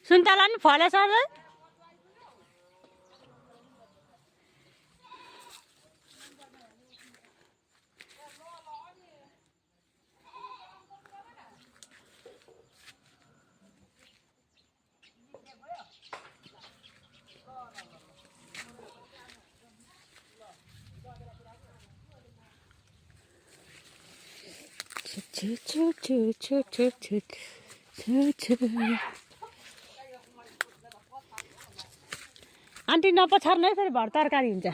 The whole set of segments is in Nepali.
सुन्तला नि फलेछ अरे आन्टी नपछार्नु है फेरि भर तरकारी हुन्छ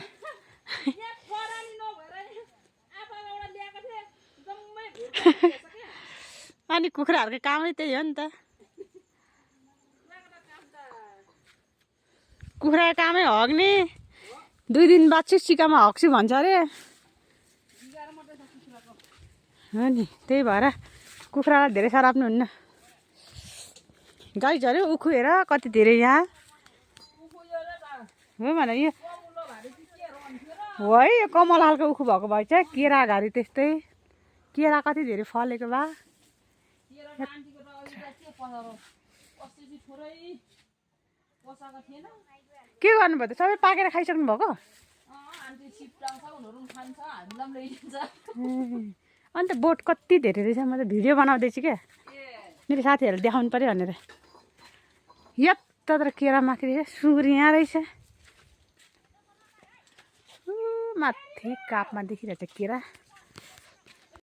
अनि कुखुराहरूको कामै त्यही हो नि त कुखुराको कामै हग्ने 2 दिन बाद सिकामा हग्छु भन्छ अरे हो नि त्यही भएर कुखुरालाई धेरै सराप्नुहुन्न गाई झऱ्यो उखु हेर कति धेरै यहाँ हो भने यो हो है यो कमल खालको उखु भएको भए चाहिँ केरा घारी त्यस्तै केरा कति धेरै फलेको बा के गर्नुभयो त सबै पाकेर खाइसक्नु भएको अन्त बोट कति धेरै रहेछ म त भिडियो बनाउँदैछु क्या मेरो साथीहरूले देखाउनु पर्यो भनेर यत्ता तर केरा माथि रहेछ सुँगुर यहाँ रहेछ माथि कापमा देखिरहेछ केरा